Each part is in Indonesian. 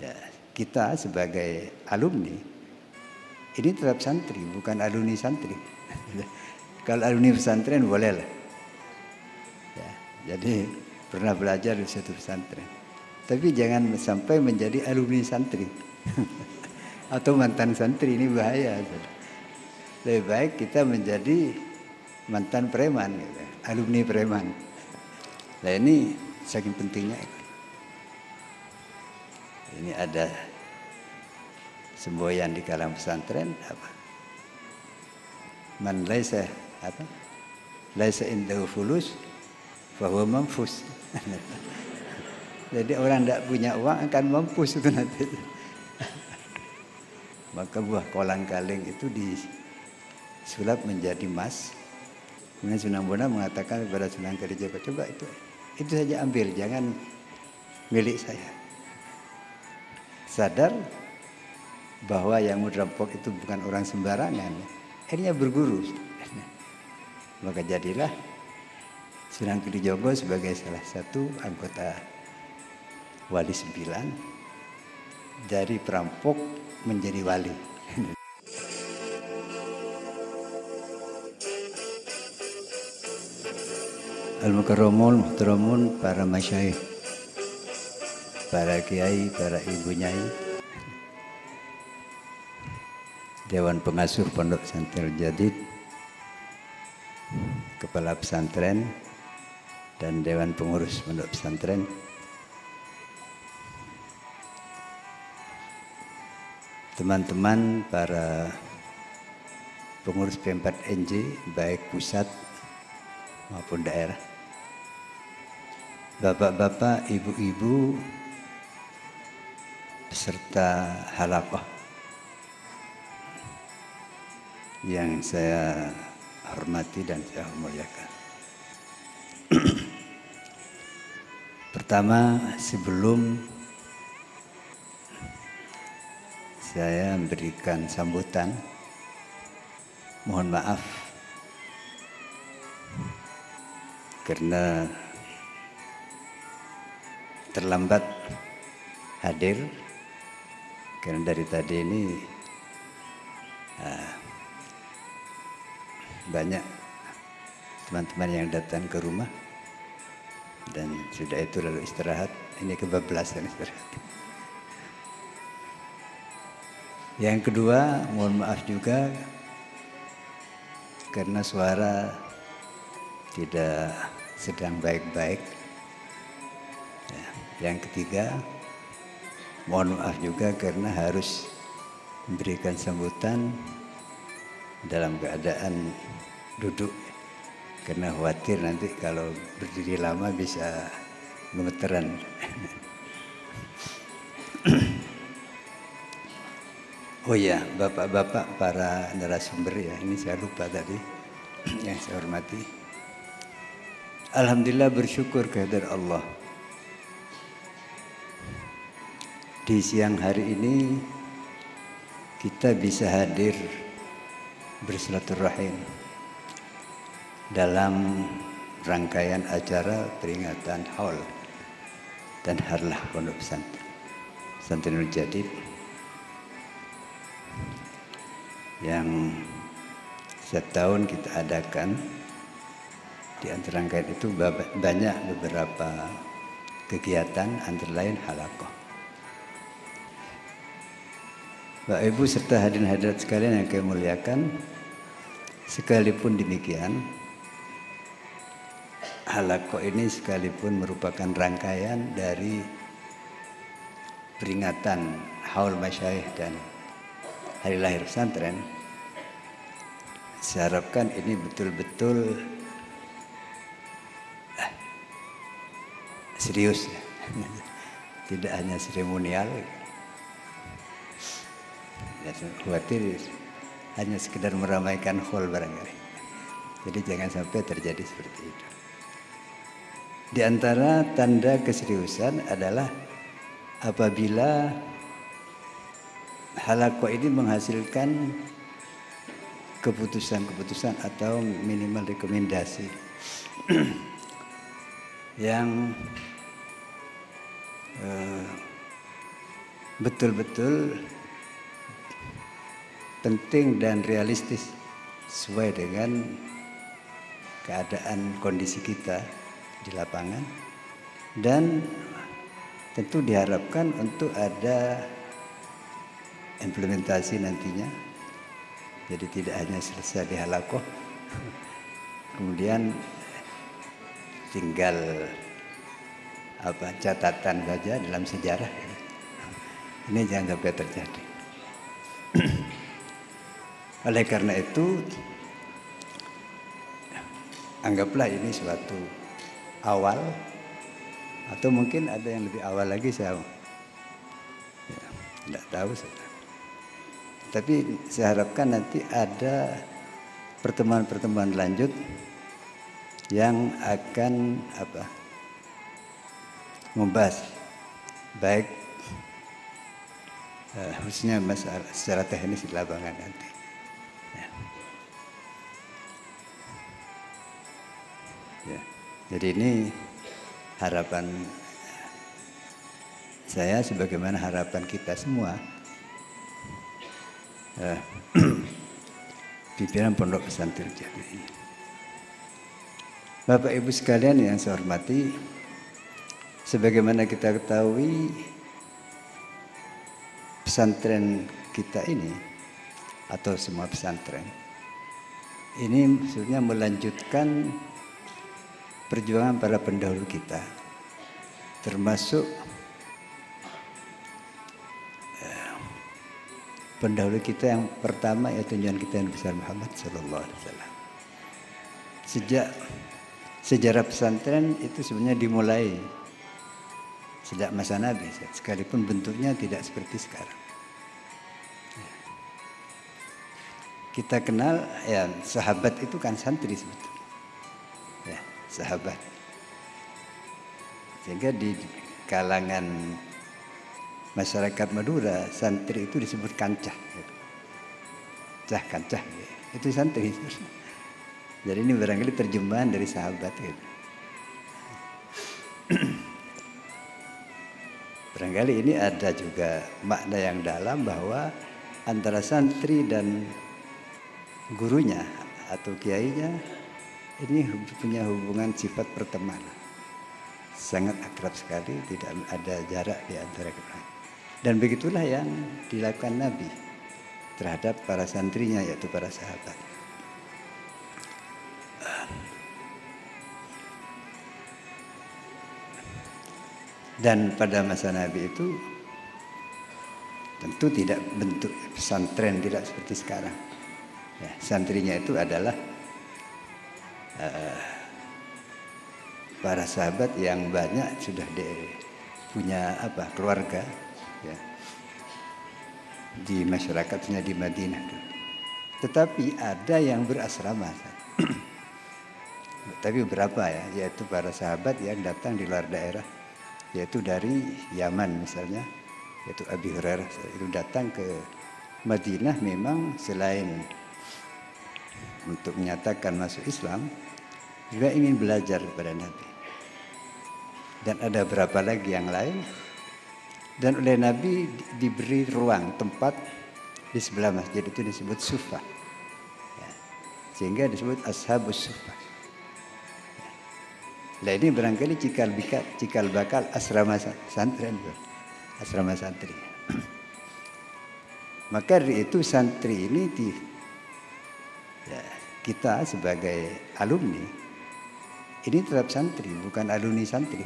Ya, kita sebagai alumni ini tetap santri, bukan alumni santri. Kalau alumni pesantren boleh lah. Ya, jadi pernah belajar di suatu pesantren. Tapi jangan sampai menjadi alumni santri atau mantan santri, ini bahaya. Lebih baik kita menjadi mantan preman, gitu. Alumni preman. Nah ini saking pentingnya. Ini ada semboyan di kalangan pesantren apa? Man laisa apa? Laisa indahu fulus fahuwa manfus. Jadi orang tidak punya uang akan mampus itu nanti. Maka buah kolang-kaling itu disulap menjadi emas. Kemudian Sunan Bonang mengatakan kepada Sunan Kalijaga, coba itu saja ambil, jangan milik saya. Sadar bahwa yang merampok itu bukan orang sembarangan, akhirnya berguru. Maka jadilah Sunan Kalijaga sebagai salah satu anggota Wali 9, dari perampok menjadi wali. Al-Mukarramun, Muhtaramun, para masyayikh, para kiai, para ibu nyai, Dewan Pengasuh Pondok Pesantren Jadid, Kepala Pesantren, dan Dewan Pengurus Pondok Pesantren, teman-teman para pengurus P4NJ baik pusat maupun daerah, bapak-bapak, ibu-ibu, peserta halaqah yang saya hormati dan saya muliakan. Pertama, sebelum saya memberikan sambutan, mohon maaf karena terlambat hadir, karena dari tadi ini banyak teman-teman yang datang ke rumah dan sudah itu lalu istirahat. Ini kebablasan istirahat. Yang kedua, mohon maaf juga karena suara tidak sedang baik-baik. Ya. Yang ketiga, mohon maaf juga karena harus memberikan sambutan dalam keadaan duduk, karena khawatir nanti kalau berdiri lama bisa gemeteran. Oh iya, bapak-bapak para narasumber ya, ini saya lupa tadi yang saya hormati. Alhamdulillah, bersyukur kehadirat Allah. Di siang hari ini kita bisa hadir bersilaturahim dalam rangkaian acara peringatan Haul dan Harlah Pondok Pesantren Jadid yang setiap tahun kita adakan. Di antara rangkaian itu banyak beberapa kegiatan, antara lain halaqah. Bapak Ibu serta hadirin hadirat sekalian yang kami muliakan, sekalipun demikian, halaqah ini sekalipun merupakan rangkaian dari peringatan Haul Masyayikh dan Hari Lahir Pesantren, saya harapkan ini betul-betul serius, tidak hanya seremonial. Ya, khawatir hanya sekedar meramaikan hall barangkali. Jadi jangan sampai terjadi seperti itu. Di antara tanda keseriusan adalah apabila halaqah ini menghasilkan keputusan-keputusan atau minimal rekomendasi yang betul-betul penting dan realistis sesuai dengan keadaan kondisi kita di lapangan, dan tentu diharapkan untuk ada implementasi nantinya. Jadi tidak hanya selesai di halakoh, kemudian tinggal catatan saja dalam sejarah. Ini jangan sampai terjadi. Oleh karena itu, anggaplah ini suatu awal, atau mungkin ada yang lebih awal lagi, saya tidak tahu. Tapi saya harapkan nanti ada pertemuan-pertemuan lanjut yang akan membahas baik khususnya masalah secara teknis di lapangan nanti. Ya. Jadi ini harapan saya, sebagaimana harapan kita semua, pimpinan Pondok Pesantren Jamia ini. Bapak Ibu sekalian yang saya hormati, sebagaimana kita ketahui, pesantren kita ini atau semua pesantren ini maksudnya melanjutkan perjuangan para pendahulu kita, termasuk pendahulu kita yang pertama, yaitu junjungan kita yang besar Muhammad sallallahu alaihi wasallam. Sejak sejarah pesantren itu sebenarnya dimulai sejak masa Nabi, sekalipun bentuknya tidak seperti sekarang. Kita kenal ya, sahabat itu kan santri sebetulnya. Ya, sahabat. Sehingga di kalangan masyarakat Madura, santri itu disebut kancah. Kancah. Itu santri. Jadi ini barangkali terjemahan dari sahabat. Barangkali ini ada juga makna yang dalam bahwa antara santri dan gurunya atau kiainya ini punya hubungan sifat pertemanan. Sangat akrab sekali, tidak ada jarak di antara kita. Dan begitulah yang dilakukan Nabi terhadap para santrinya, yaitu para sahabat. Dan pada masa Nabi itu tentu tidak bentuk pesantren tidak seperti sekarang. Ya, santrinya itu adalah para sahabat yang banyak sudah punya keluarga, ya, di masyarakatnya di Madinah. Tetapi ada yang berasrama, tapi beberapa ya, yaitu para sahabat yang datang di luar daerah, yaitu dari Yaman misalnya, yaitu Abi Hurairah itu datang ke Madinah memang selain untuk menyatakan masuk Islam, juga ingin belajar kepada Nabi. Dan ada berapa lagi yang lain. Dan oleh Nabi diberi ruang tempat di sebelah masjid, itu disebut Sufa. Ya, sehingga disebut Ashabus Sufa. Nah ini barangkali cikal bakal asrama santri. Maka dari itu santri ini kita sebagai alumni ini tetap santri, bukan alumni santri.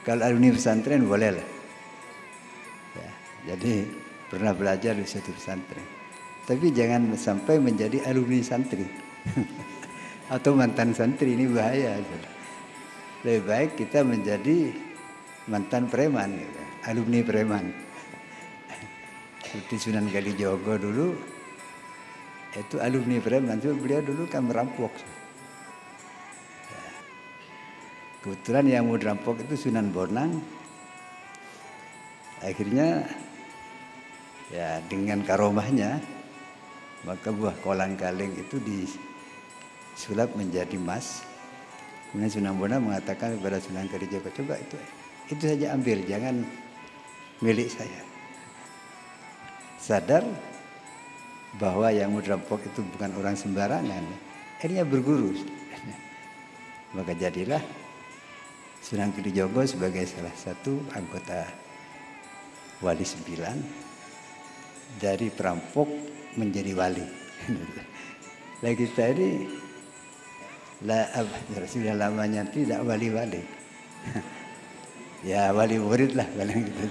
Kalau alumni pesantren boleh lah. Ya, jadi pernah belajar di satu pesantren. Tapi jangan sampai menjadi alumni santri atau mantan santri, ini bahaya. Lebih baik kita menjadi mantan preman, gitu. Alumni preman. Seperti Sunan Kalijogo dulu, itu alumni preman. Beliau dulu kan merampok. Kebetulan yang mau dirampok itu Sunan Bonang. Akhirnya ya dengan karomahnya, maka buah kolang kaling itu disulap menjadi emas. Kemudian Sunan Bonang mengatakan kepada Sunan Kalijogo, coba itu saja ambil, jangan milik saya. Sadar bahwa yang merampok itu bukan orang sembarangan, akhirnya berguru. Maka jadilah Sunan Kalijogo sebagai salah satu anggota Wali 9 dari perampok menjadi wali. Lah kita ini sudah lamanya tidak wali-wali. Ya wali murid lah kalau gitu.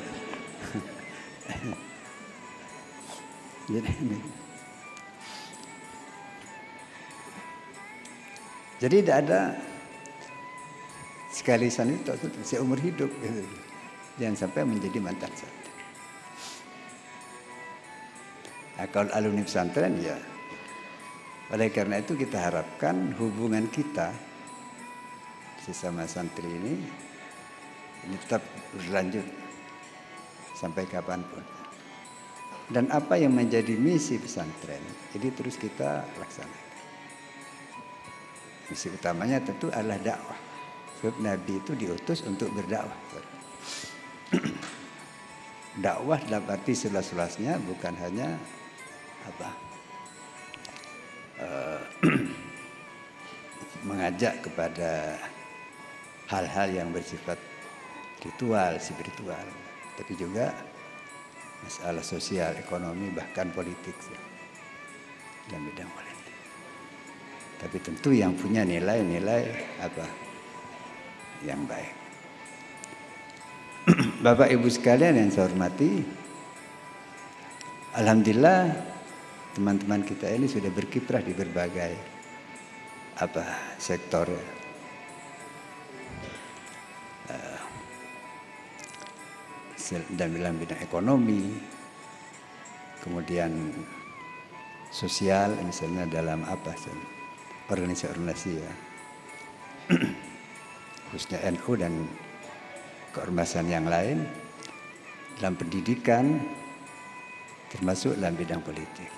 Jadi tidak ada sekali itu seumur hidup gitu. Jangan sampai menjadi mantan santri. Nah, kalau alumni pesantren ya, oleh karena itu kita harapkan hubungan kita sesama santri ini tetap berlanjut sampai kapanpun. Dan apa yang menjadi misi pesantren, jadi terus kita laksanakan. Misi utamanya tentu adalah dakwah. Sebab Nabi itu diutus untuk berdakwah. Dakwah dalam arti seluas-luasnya bukan hanya mengajak kepada hal-hal yang bersifat ritual, spiritual, tapi juga masalah sosial, ekonomi, bahkan politik dalam bidang politik. Tapi tentu yang punya nilai-nilai yang baik. Bapak Ibu sekalian yang saya hormati, alhamdulillah teman-teman kita ini sudah berkiprah di berbagai sektor. Dan dalam bidang ekonomi, kemudian sosial, misalnya dalam organisasi ya, khususnya NU dan keormasan yang lain, dalam pendidikan, termasuk dalam bidang politik.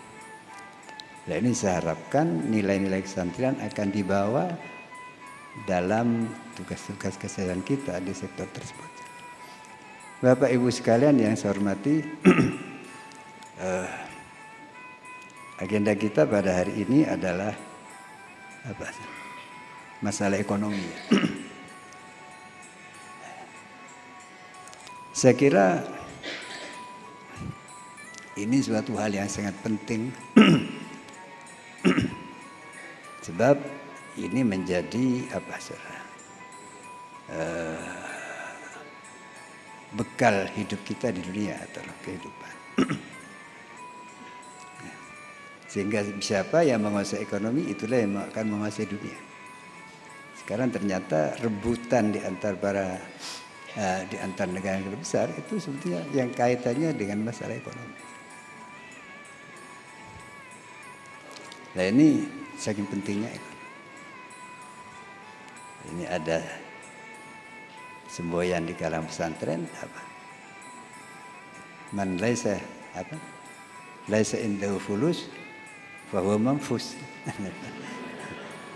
Nah ini saya harapkan nilai-nilai kesantrian akan dibawa dalam tugas-tugas kesehatan kita di sektor tersebut. Bapak Ibu sekalian yang saya hormati, agenda kita pada hari ini adalah masalah ekonomi. Saya kira ini suatu hal yang sangat penting sebab ini menjadi bekal hidup kita di dunia atau kehidupan. Sehingga siapa yang menguasai ekonomi itulah yang akan menguasai dunia. Sekarang ternyata rebutan di antara negara yang lebih besar itu sebetulnya yang kaitannya dengan masalah ekonomi. Nah ini saking pentingnya ekonomi. Ini ada semboyan di kalangan pesantren man laisa laisa indahu fulus fa huwa manfus.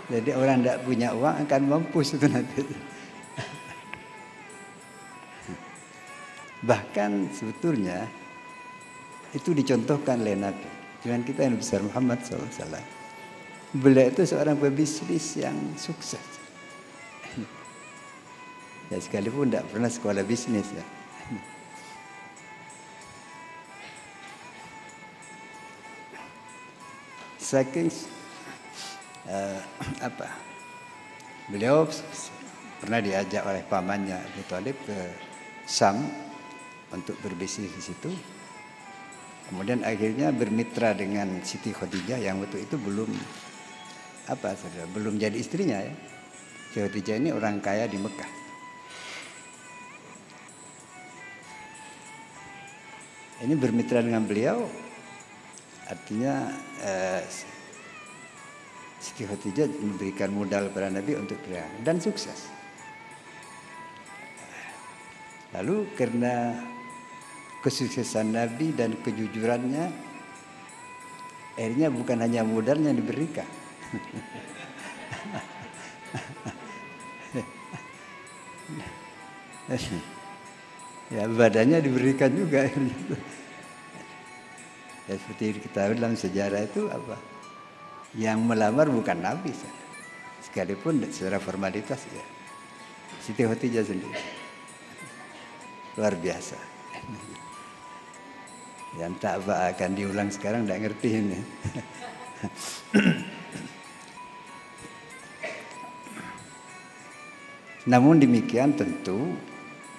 Jadi orang tidak punya uang akan mampus itu nanti. Bahkan sebetulnya itu dicontohkan oleh Nabi. Dengan kita yang besar Muhammad SAW. Beliau itu seorang pebisnis yang sukses. Ya sekalipun tidak pernah sekolah bisnis ya. Saking beliau pernah diajak oleh pamannya Abu Thalib ke Sam untuk berbisnis di situ. Kemudian akhirnya bermitra dengan Siti Khadijah yang waktu itu belum jadi istrinya ya. Siti Khadijah ini orang kaya di Mekah. Ini bermitra dengan beliau, artinya Siti Khadijah memberikan modal kepada Nabi untuk berdagang dan sukses. Lalu karena kesuksesan Nabi dan kejujurannya, akhirnya bukan hanya modalnya yang diberikan. Ya badannya diberikan juga. Ya seperti kita dalam sejarah itu apa? Yang melamar bukan Nabi, sekalipun secara formalitas ya. Siti Khotijah sendiri, luar biasa. Yang tak akan diulang sekarang, tidak ngerti ini. Namun demikian tentu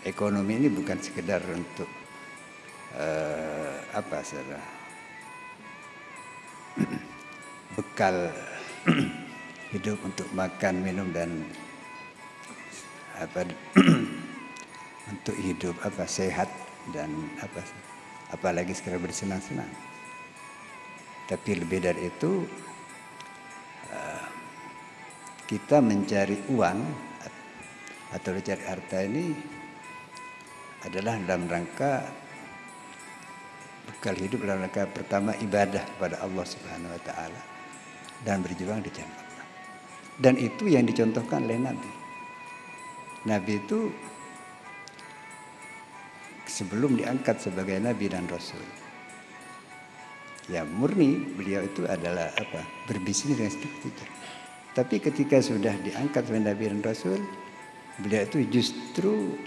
ekonomi ini bukan sekedar untuk bekal hidup untuk makan, minum dan untuk hidup sehat dan apalagi sekedar bersenang-senang. Tapi lebih dari itu kita mencari uang atau mencari harta ini adalah dalam rangka bekal hidup, dalam rangka pertama ibadah kepada Allah Subhanahu wa taala dan berjuang di jalan Allah. Dan itu yang dicontohkan oleh Nabi. Nabi itu sebelum diangkat sebagai Nabi dan Rasul, ya murni beliau itu adalah berbisnis dengan sedikit. Tapi ketika sudah diangkat sebagai Nabi dan Rasul, beliau itu justru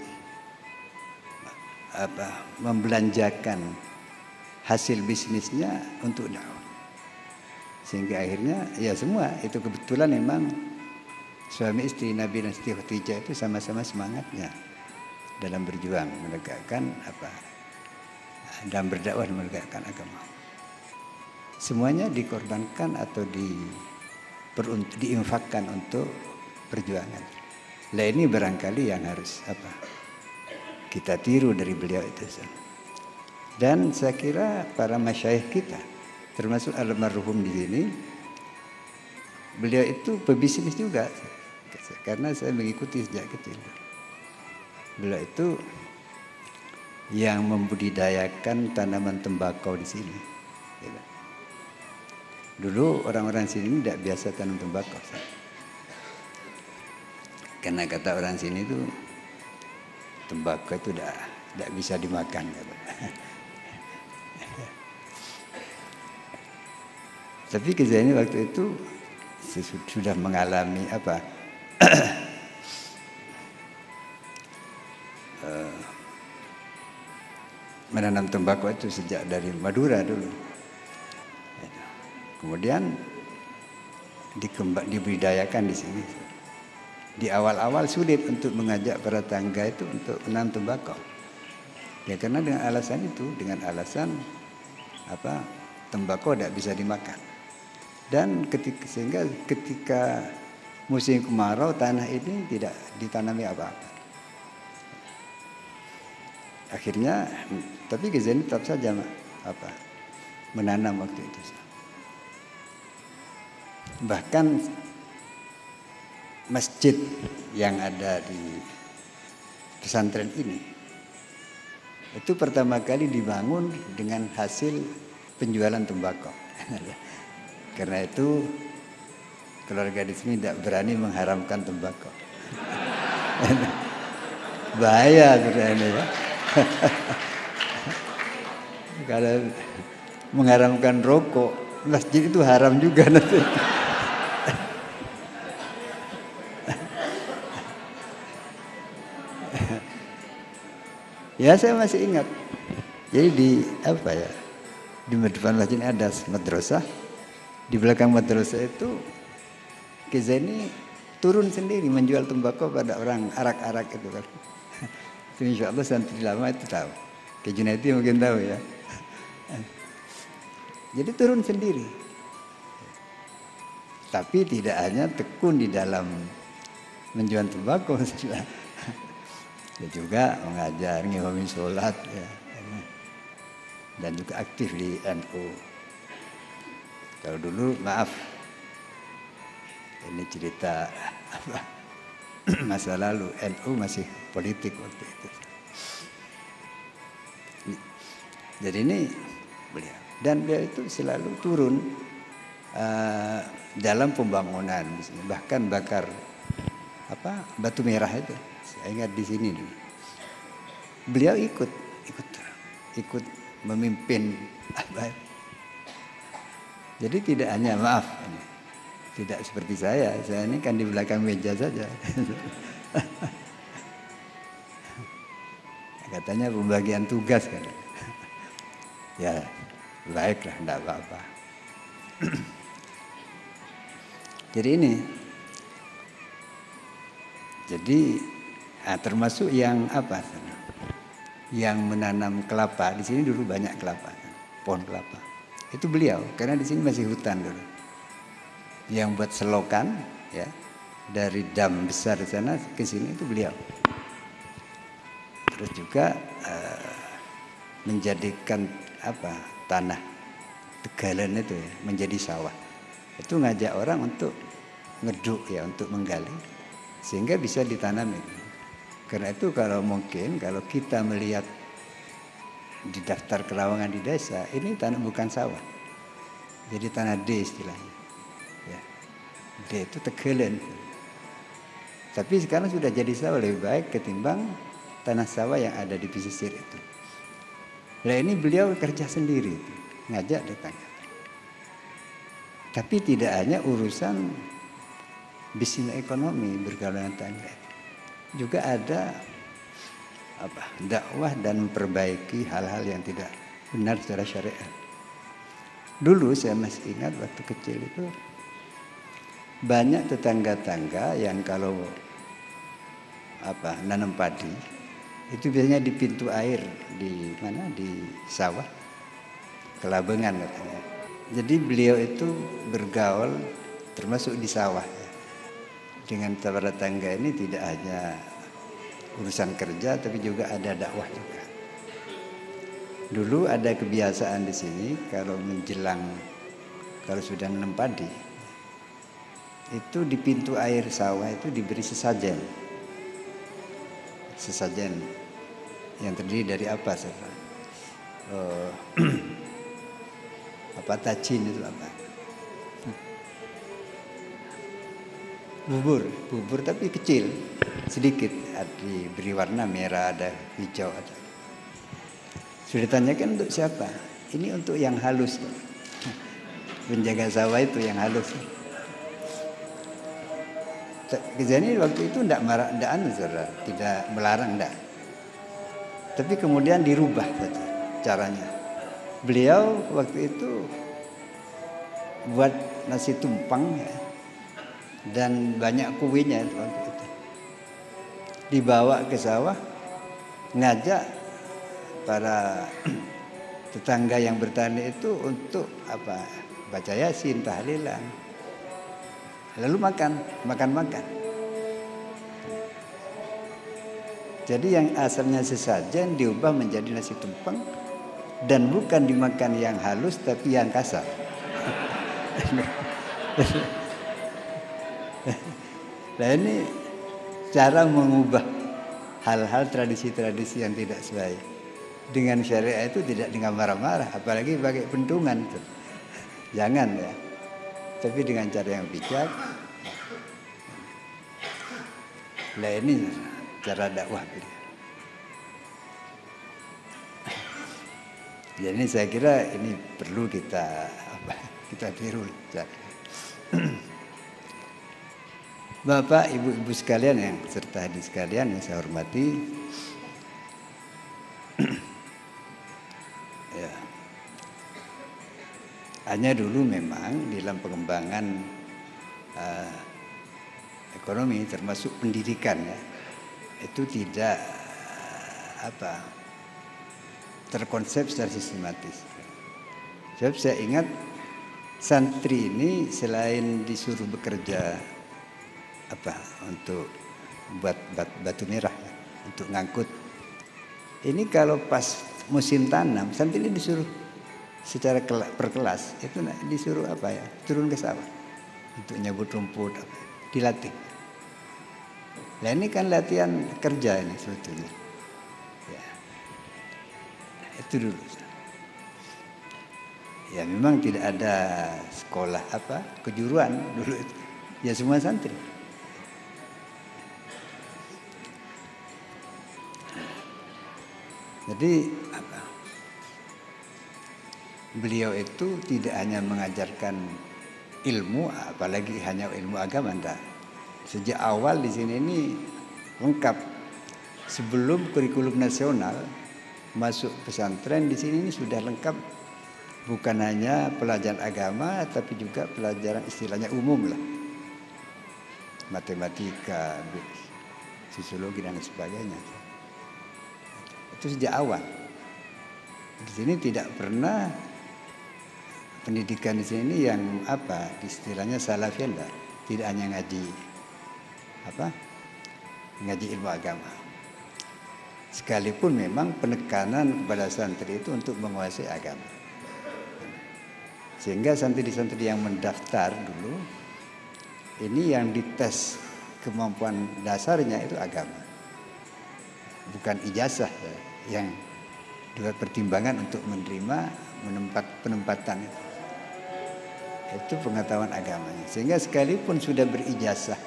membelanjakan hasil bisnisnya untuk dakwah. Sehingga akhirnya ya semua itu kebetulan memang suami istri Nabi dan Siti Khotijah itu sama-sama semangatnya dalam berjuang menegakkan dalam berdakwah dan menegakkan agama. Semuanya dikorbankan atau diinfakkan untuk perjuangan. Lah ini barangkali yang harus kita tiru dari beliau itu. Dan saya kira para masyayikh kita, termasuk almarhum di sini, beliau itu pebisnis juga, karena saya mengikuti sejak kecil. Beliau itu yang membudidayakan tanaman tembakau di sini. Dulu orang-orang sini tidak biasa tanam tembakau. Karena kata orang sini itu tembakau itu tidak bisa dimakan. Tapi kejadian waktu itu sudah mengalami menanam tembakau itu sejak dari Madura dulu. Kemudian dibudidayakan di sini. Di awal-awal sulit untuk mengajak para tangga itu untuk menanam tembakau. Ya karena dengan alasan itu, tembakau tidak bisa dimakan. Dan sehingga ketika musim kemarau tanah ini tidak ditanami apa-apa. Akhirnya, tapi Ghazali tetap saja menanam waktu itu. Bahkan masjid yang ada di pesantren ini itu pertama kali dibangun dengan hasil penjualan tembakau. Karena itu keluarga di sini tidak berani mengharamkan tembakau. Bahaya sebenarnya ya. Kalau mengharamkan rokok, masjid itu haram juga nanti. Ya saya masih ingat. Jadi di depan masjid ada madrasah. Di belakang madrasah itu Ghazali turun sendiri menjual tembakau pada orang arak-arak itu kan. Itu insya Allah santri lama itu tahu. Ke Junaidi mungkin tahu ya. Jadi turun sendiri. Tapi tidak hanya tekun di dalam menjual tembakau. Dia juga mengajar, ngimami sholat ya. Dan juga aktif di NU. Kalau dulu maaf, ini cerita masa lalu, NU masih politik waktu itu. Jadi ini beliau, dan beliau itu selalu turun dalam pembangunan, bahkan bakar batu merah itu. Saya ingat di sini dulu. beliau ikut memimpin apa. Jadi tidak hanya maaf, tidak seperti saya ini kan di belakang meja saja. Katanya pembagian tugas kan. Ya baiklah, tidak apa-apa. Jadi termasuk yang apa? Yang menanam kelapa di sini dulu banyak kelapa, pohon kelapa. Itu beliau, karena di sini masih hutan dulu. Yang buat selokan, ya, dari dam besar di sana ke sini itu beliau. Terus juga menjadikan apa tanah Tegalan itu ya, menjadi sawah. Itu ngajak orang untuk ngeduk ya, untuk menggali sehingga bisa ditanami. Karena itu kalau kita melihat di daftar kerawangan di desa, ini tanah bukan sawah. Jadi tanah D istilahnya. Ya. D itu Tegalan. Tapi sekarang sudah jadi sawah, lebih baik ketimbang tanah sawah yang ada di pesisir itu. Nah ini beliau kerja sendiri, ngajak tetangga. Tapi tidak hanya urusan bisnis ekonomi bergaul dengan tetangga, juga ada dakwah dan memperbaiki hal-hal yang tidak benar secara syariat. Dulu saya masih ingat waktu kecil itu banyak tetangga-tetangga yang kalau nanam padi itu biasanya di pintu air di sawah Kelabengan katanya. Jadi beliau itu bergaul termasuk di sawah ya. Dengan para tetangga ini tidak hanya urusan kerja tapi juga ada dakwah juga. Dulu ada kebiasaan di sini kalau sudah nanam padi itu di pintu air sawah itu diberi sesajen yang terdiri dari apa tajin itu apa? Bubur tapi kecil, sedikit, diberi warna merah, ada hijau, ada. Sudah ditanyakan untuk siapa? Ini untuk yang halus, penjaga sawah itu yang halus. Kejadian waktu itu tidak melarang, tidak. Tapi kemudian dirubah caranya. Beliau waktu itu buat nasi tumpang ya, dan banyak kuenya waktu itu. Dibawa ke sawah, ngajak para tetangga yang bertani itu untuk baca Yasin, tahlilan. Lalu makan. Jadi yang asalnya sesajen diubah menjadi nasi tumpeng dan bukan dimakan yang halus tapi yang kasar. Nah ini cara mengubah hal-hal tradisi-tradisi yang tidak sesuai dengan syariat itu tidak dengan marah-marah, apalagi pakai pentungan itu. Jangan ya. Tapi dengan cara yang bijak. Nah ini cara dakwah beliau. Jadi saya kira ini perlu kita tiru. Bapak, ibu-ibu sekalian yang serta hadir sekalian yang saya hormati. Ya. Hanya dulu memang dalam pengembangan ekonomi termasuk pendidikan ya, itu tidak terkonsep secara sistematis. Sebab saya ingat santri ini selain disuruh bekerja untuk buat batu merah ya, untuk ngangkut. Ini kalau pas musim tanam, santri ini disuruh secara per kelas itu disuruh turun ke sawah untuk nyabut rumput, dilatih. Nah ini kan latihan kerja ini sebetulnya. Ya. Itu dulu. Ya memang tidak ada sekolah kejuruan dulu itu. Ya semua santri. Jadi beliau itu tidak hanya mengajarkan ilmu, apalagi hanya ilmu agama, enggak. Sejak awal di sini ini lengkap. Sebelum kurikulum nasional masuk pesantren di sini ini sudah lengkap, bukan hanya pelajaran agama tapi juga pelajaran istilahnya umum lah, matematika, sosiologi dan sebagainya. Itu sejak awal. Di sini tidak pernah pendidikan di sini yang istilahnya salafiyah, tidak hanya ngaji ilmu agama. Sekalipun memang penekanan kepada santri itu untuk menguasai agama. Sehingga santri-santri yang mendaftar dulu, ini yang dites kemampuan dasarnya itu agama. Bukan ijazah yang dibuat pertimbangan untuk menerima penempatan itu. Itu pengetahuan agamanya. Sehingga sekalipun sudah berijazah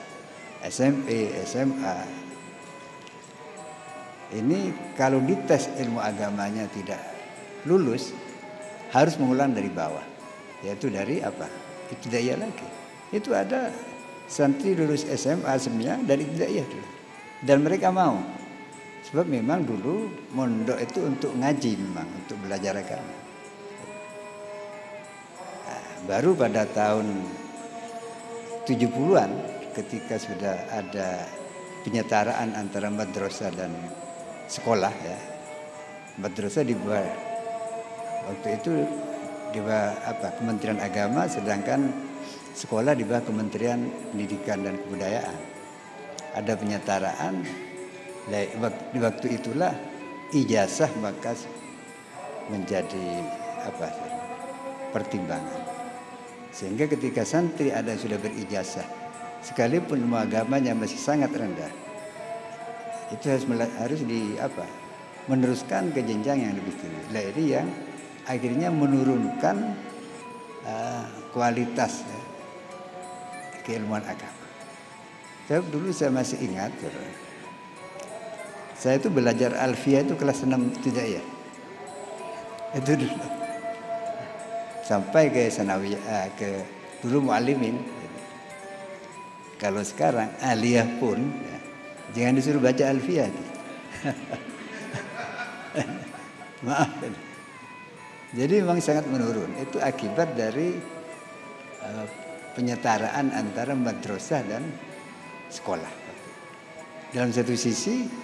SMP, SMA, ini kalau dites ilmu agamanya tidak lulus, harus mengulang dari bawah. Yaitu dari ibtidaiyah lagi. Itu ada santri lulus SMA semuanya dari ibtidaiyah dulu. Dan mereka mau. Sebab memang dulu mondok itu untuk ngaji memang, untuk belajar agama. Baru pada tahun 70-an ketika sudah ada penyetaraan antara madrasah dan sekolah ya. Madrasah di bawah waktu itu di bawah Kementerian Agama, sedangkan sekolah di bawah Kementerian Pendidikan dan Kebudayaan. Ada penyetaraan. Di waktu itulah ijazah maka menjadi pertimbangan. Sehingga ketika santri ada yang sudah berijazah, sekalipun ilmu agamanya masih sangat rendah, itu harus meneruskan ke jenjang yang lebih tinggi. Ini yang akhirnya menurunkan kualitas keilmuan agama. Dulu saya masih ingat, saya itu belajar alfiyah itu kelas 6 ibtidaiyah. Itu dulu. Sampai ke sanawiyah, ke dulu muallimin. Kalau sekarang aliyah pun jangan disuruh baca alfiyah. Maaf. Jadi memang sangat menurun. Itu akibat dari penyetaraan antara madrasah dan sekolah. Dalam satu sisi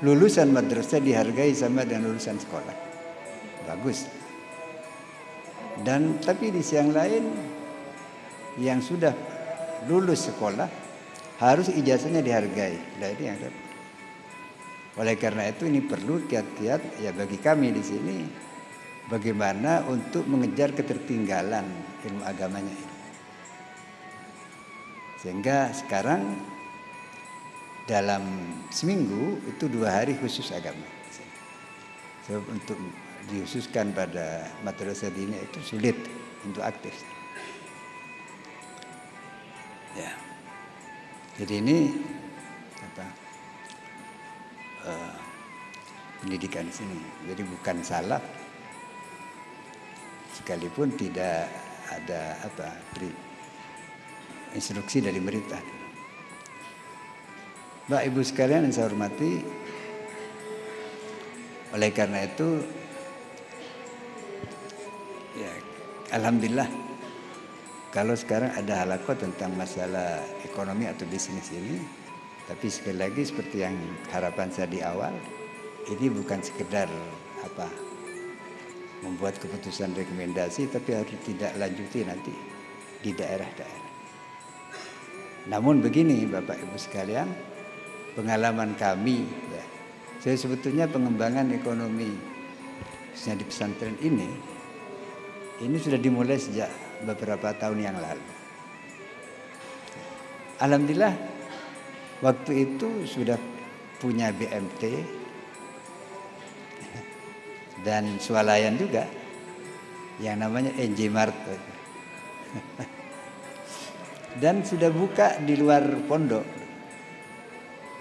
lulusan madrasah dihargai sama dengan lulusan sekolah. Bagus. Dan tapi di sisi yang lain yang sudah lulus sekolah harus ijazahnya dihargai. Ini yang oleh karena itu ini perlu kiat-kiat ya bagi kami di sini bagaimana untuk mengejar ketertinggalan ilmu agamanya ini. Sehingga sekarang dalam seminggu itu 2 hari khusus agama. Sebab untuk dikhususkan pada madrasah dini itu sulit untuk aktif. Ya. Jadi ini pendidikan di sini. Jadi bukan salah, sekalipun tidak ada instruksi dari pemerintah. Bapak Ibu sekalian yang saya hormati, oleh karena itu ya alhamdulillah kalau sekarang ada halaqah tentang masalah ekonomi atau bisnis ini, tapi sekali lagi seperti yang harapan saya di awal, ini bukan sekedar membuat keputusan rekomendasi, tapi harus tidak lanjuti nanti di daerah-daerah. Namun begini Bapak Ibu sekalian, pengalaman kami ya, saya sebetulnya pengembangan ekonomi khususnya di pesantren ini sudah dimulai sejak beberapa tahun yang lalu. Alhamdulillah waktu itu sudah punya BMT dan swalayan juga yang namanya NJ Mart. Dan sudah buka di luar pondok,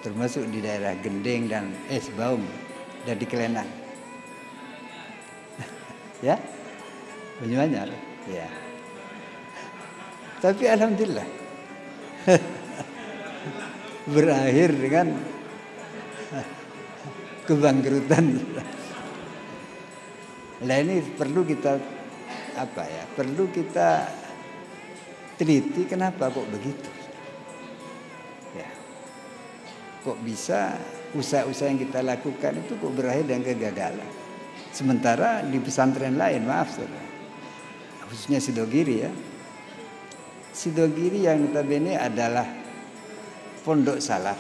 termasuk di daerah Gending dan Baum dan di Kelenang. Ya, Banyuanyar. Ya. Tapi alhamdulillah berakhir dengan kebangkrutan. Nah ini perlu kita perlu kita teliti kenapa kok begitu. Ya. Kok bisa usaha-usaha yang kita lakukan itu kok berakhir dengan kegagalan. Sementara di pesantren lain, maaf saudara, khususnya Sidogiri ya. Sidogiri yang notabene adalah pondok salaf.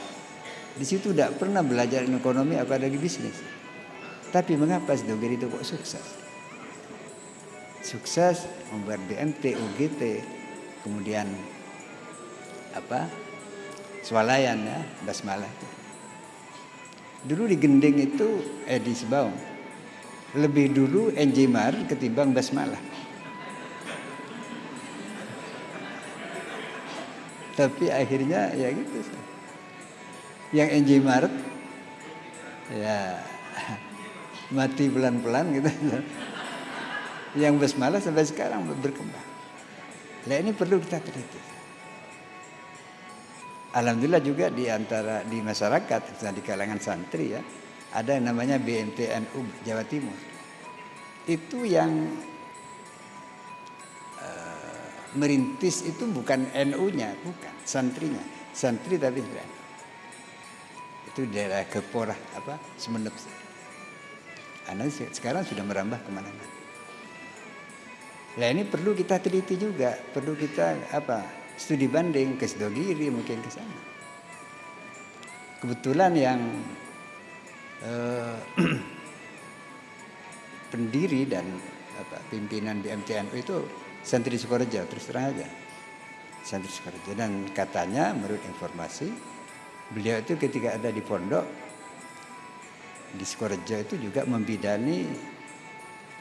Di situ tidak pernah belajar ekonomi apalagi bisnis. Tapi mengapa Sidogiri itu kok sukses? Sukses membuat BMT, UGT, kemudian swalayan ya, basmalah. Dulu di Gending itu di Sebaung lebih dulu Enjimar ketimbang basmalah. Tapi akhirnya ya gitu. Yang Enjimar ya mati pelan-pelan gitu. Yang basmalah sampai sekarang berkembang. Nah ini perlu kita teliti. Alhamdulillah juga di masyarakat, di kalangan santri ya, ada yang namanya BMTNU Jawa Timur. Itu yang merintis itu bukan NU-nya, bukan santrinya, santri tapi bukan. Itu daerah Keporah Semenep. Sekarang sudah merambah kemana-mana. Nah ini perlu kita teliti juga, perlu kita studi banding ke Sidogiri mungkin ke sana. Kebetulan yang pendiri dan pimpinan BMTNU itu santri Sukorejo, terus terang aja. Santri Sukorejo, dan katanya menurut informasi beliau itu ketika ada di pondok di Sukorejo itu juga membidani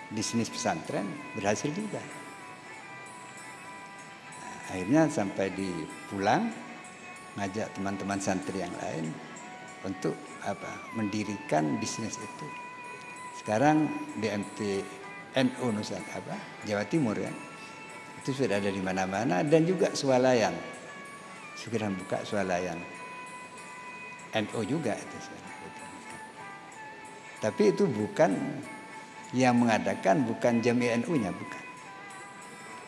bisnis pesantren, berhasil juga. Nah, akhirnya sampai di pulang ngajak teman-teman santri yang lain untuk mendirikan bisnis itu. Sekarang BMT NU Jawa Timur ya, itu sudah ada di mana-mana, dan juga swalayan segera buka swalayan NU juga itu. Tapi itu bukan yang mengadakan, bukan Jami NU-nya, bukan.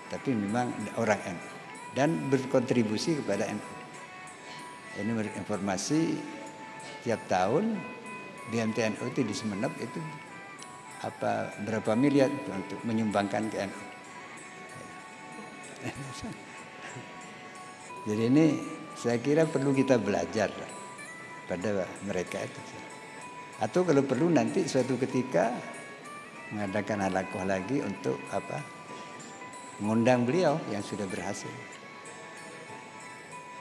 Tapi memang orang NU dan berkontribusi kepada NU. Ini menurut informasi tiap tahun BMTNU itu di Semenep itu berapa miliar untuk menyumbangkan ke NU. Jadi ini saya kira perlu kita belajar pada mereka itu. Atau kalau perlu nanti suatu ketika mengadakan halakoh lagi untuk mengundang beliau yang sudah berhasil.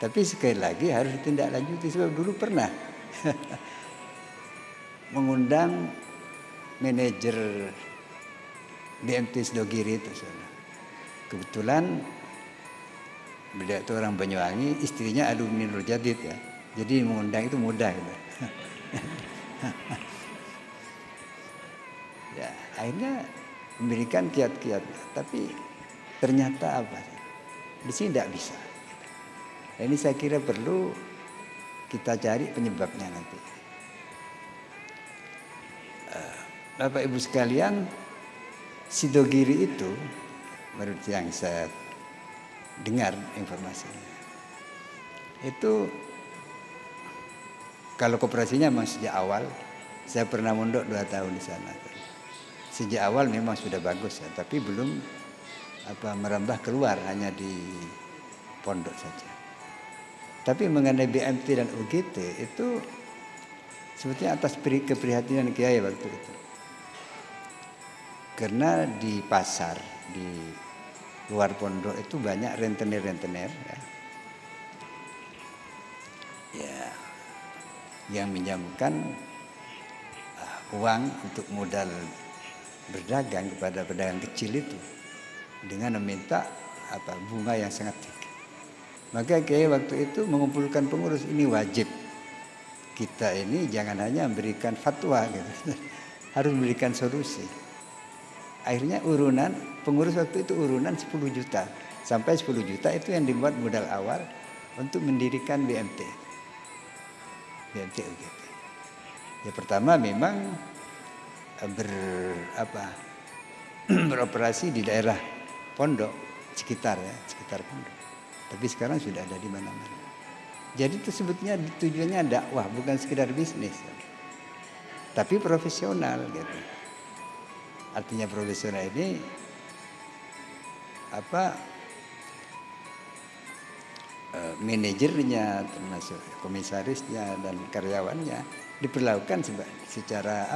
Tapi sekali lagi harus ditindaklanjuti, sebab dulu pernah mengundang manajer BMT Sidogiri itu. Kebetulan beliau itu orang Banyuwangi, istrinya alumni Nurjadid ya. Jadi mengundang itu mudah gitu. Ya, akhirnya memberikan kiat-kiat, tapi ternyata di sini tidak bisa. Nah, ini saya kira perlu kita cari penyebabnya nanti. Bapak Ibu sekalian, Sidogiri itu menurut yang saya dengar informasinya, itu kalau koperasinya memang sejak awal, saya pernah mondok 2 tahun di sana. Sejak awal memang sudah bagus ya, tapi belum merambah keluar, hanya di pondok saja. Tapi mengenai BMT dan UGT itu sebetulnya atas keprihatinan Kiai waktu itu. Karena di pasar, di luar pondok itu banyak rentenir-rentenir ya, yang minjamkan uang untuk modal berdagang kepada pedagang kecil itu dengan meminta bunga yang sangat tinggi. Maka Kiai waktu itu mengumpulkan pengurus, ini wajib kita ini jangan hanya memberikan fatwa gitu, harus memberikan solusi. Akhirnya urunan, pengurus waktu itu urunan 10 juta. Sampai 10 juta itu yang dibuat modal awal untuk mendirikan BMT. BMT UGT. Ya pertama memang beroperasi di daerah pondok sekitar pondok. Tapi sekarang sudah ada di mana-mana. Jadi itu sebetulnya tujuannya dakwah, bukan sekedar bisnis. Tapi profesional gitu. Artinya profesional ini manajernya termasuk komisarisnya dan karyawannya diperlakukan secara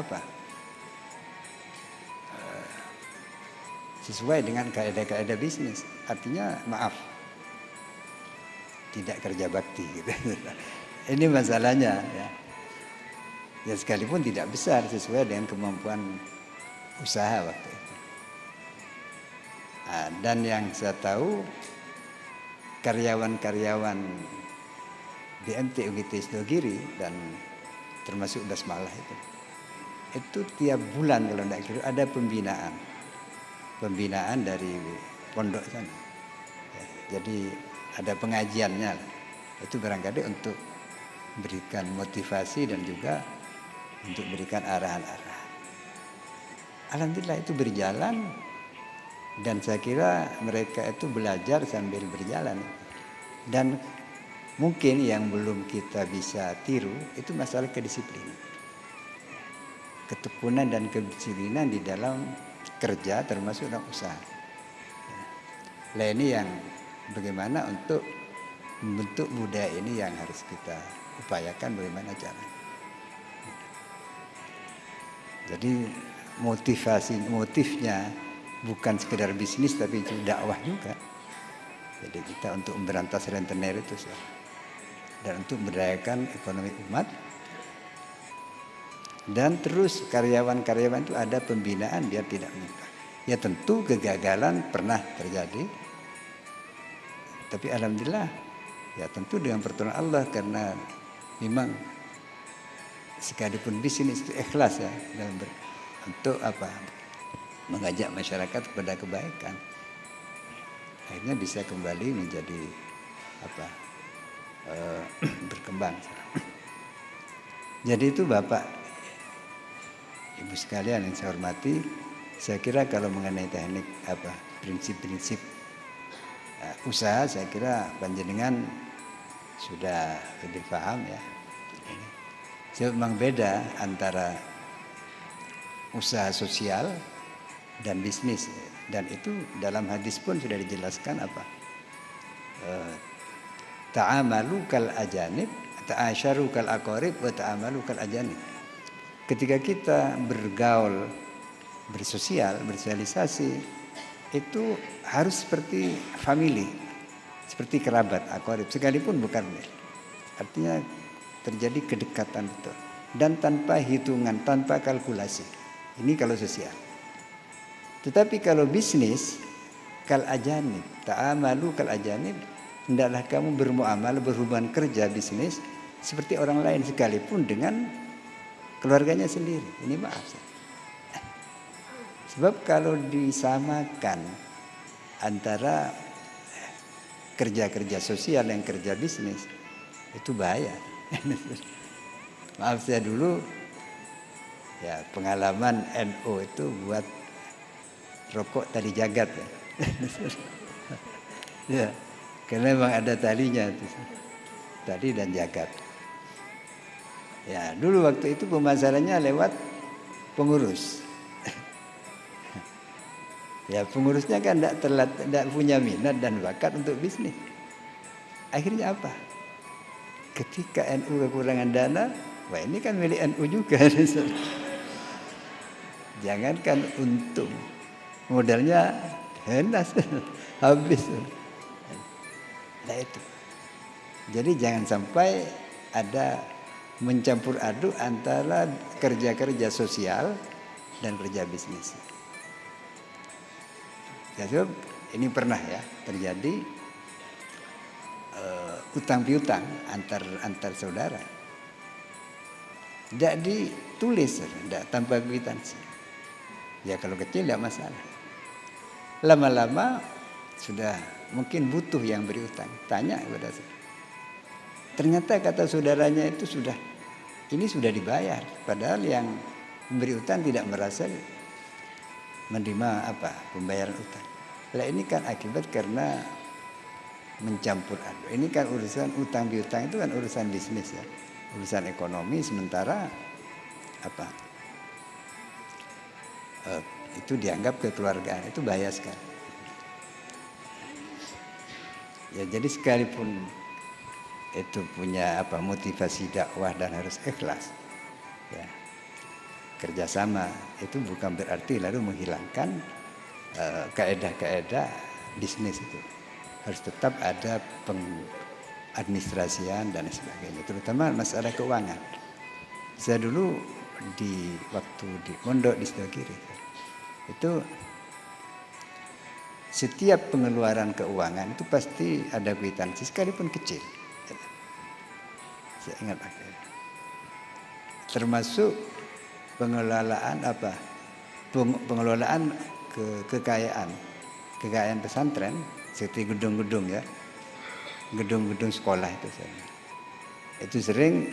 sesuai dengan kaidah-kaidah bisnis. Artinya maaf, tidak kerja bakti gitu. Ini masalahnya ya. Ya sekalipun tidak besar sesuai dengan kemampuan usaha waktu itu. Nah, dan yang saya tahu karyawan-karyawan BMT UGT Sidogiri dan termasuk Basmalah itu tiap bulan kalau tidak kira ada pembinaan dari pondok sana. Ya, jadi ada pengajiannya, itu barangkali untuk berikan motivasi dan juga untuk berikan arahan-arahan. Alhamdulillah itu berjalan. Dan saya kira mereka itu belajar sambil berjalan. Dan mungkin yang belum kita bisa tiru itu masalah kedisiplinan. Ketekunan dan kedisiplinan di dalam kerja termasuk dalam usaha. Nah ini yang bagaimana untuk membentuk budaya ini yang harus kita upayakan bagaimana caranya. Jadi motifnya bukan sekedar bisnis tapi itu dakwah juga. Jadi kita untuk memberantas rentenir itu dan untuk memberdayakan ekonomi umat. Dan terus karyawan-karyawan itu ada pembinaan biar tidak menyimpang. Ya tentu kegagalan pernah terjadi. Tapi alhamdulillah ya tentu dengan pertolongan Allah karena memang sekalipun bisnis itu ikhlas ya dalam untuk mengajak masyarakat kepada kebaikan, akhirnya bisa kembali menjadi berkembang. Jadi itu Bapak Ibu sekalian yang saya hormati, saya kira kalau mengenai teknik prinsip-prinsip usaha, saya kira panjenengan sudah lebih paham ya. Jadi memang beda antara usaha sosial dan bisnis, dan itu dalam hadis pun sudah dijelaskan ta'amalu kal ajanib, ta'asyaru kal aqarib, wa ta'amalu kal ajanib. Ketika kita bergaul, bersosialisasi, itu harus seperti family, seperti kerabat, aqarib, sekalipun bukan. Artinya terjadi kedekatan betul dan tanpa hitungan, tanpa kalkulasi. Ini kalau sosial. Tetapi kalau bisnis, kal ajanib, ta'amalu kal ajanib, hendaklah kamu bermuamalah, berhubungan kerja bisnis seperti orang lain sekalipun dengan keluarganya sendiri. Ini maaf. Sebab kalau disamakan antara kerja-kerja sosial dan kerja bisnis, itu bahaya. Maaf saya dulu ya pengalaman NU itu buat rokok tali jagat ya. Ya, karena memang ada talinya itu. Tali dan jagat. Ya, dulu waktu itu pemasarannya lewat pengurus. Ya, pengurusnya kan tidak punya minat dan bakat untuk bisnis. Akhirnya apa? Ketika NU kekurangan dana, wah ini kan milik NU juga. Jangankan untung, modalnya hendas habis. Nah itu. Jadi jangan sampai ada mencampur aduk antara kerja-kerja sosial dan kerja bisnis. Ya, so, ini pernah ya terjadi utang piutang antar saudara. Tidak ditulis, tidak tanpa kwitansi. Ya kalau kecil tidak masalah. Lama-lama sudah mungkin butuh yang beri utang. Tanya kepada saya. Ternyata kata saudaranya itu ini sudah dibayar. Padahal yang memberi utang tidak merasa menerima pembayaran utang. Lah ini kan akibat karena mencampur aduk. Ini kan urusan utang piutang itu kan urusan bisnis ya. Urusan ekonomi, sementara itu dianggap kekeluargaan, itu bahaya sekali. Ya jadi sekalipun itu punya motivasi dakwah dan harus ikhlas, ya kerjasama itu bukan berarti lalu menghilangkan kaedah-kaedah bisnis itu. Harus tetap ada pengadministrasian dan sebagainya, terutama masalah keuangan. Saya dulu waktu di pondok di Sidogiri itu setiap pengeluaran keuangan itu pasti ada kwitansi sekalipun kecil. Saya ingat termasuk pengelolaan pengelolaan kekayaan pesantren seperti gedung-gedung ya, gedung-gedung sekolah itu sering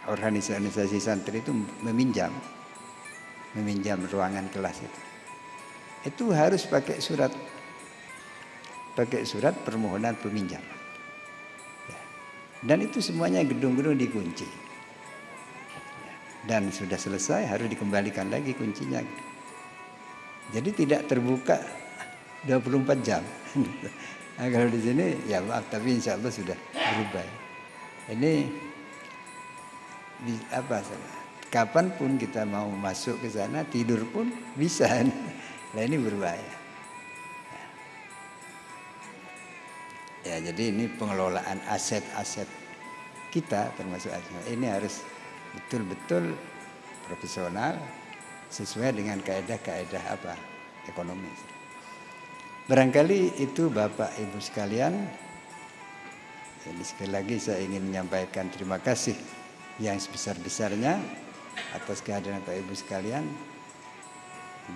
organisasi santri itu meminjam ruangan kelas itu harus pakai surat permohonan peminjam. Dan itu semuanya gedung-gedung dikunci. Dan sudah selesai harus dikembalikan lagi kuncinya. Jadi tidak terbuka 24 jam. Nah, kalau di sini ya maaf, tapi insya Allah sudah berubah. Ini kapanpun kita mau masuk ke sana, tidur pun bisa. Nah ini berbahaya. Ya jadi ini pengelolaan aset-aset kita termasuk aset ini harus betul-betul profesional sesuai dengan kaedah-kaedah ekonomi. Barangkali itu Bapak Ibu sekalian. Jadi sekali lagi saya ingin menyampaikan terima kasih yang sebesar-besarnya atas kehadiran Bapak Ibu sekalian,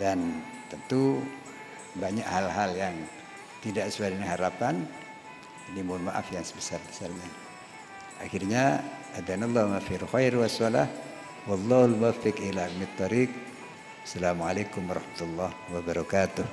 dan tentu banyak hal-hal yang tidak sesuai dengan harapan. Ini mohon maaf yang sebesar-besarnya. Akhirnya adanallahu ma fi khair wassalah wallahu al-muwaffiq ila al-thariq. Assalamualaikum warahmatullahi wabarakatuh.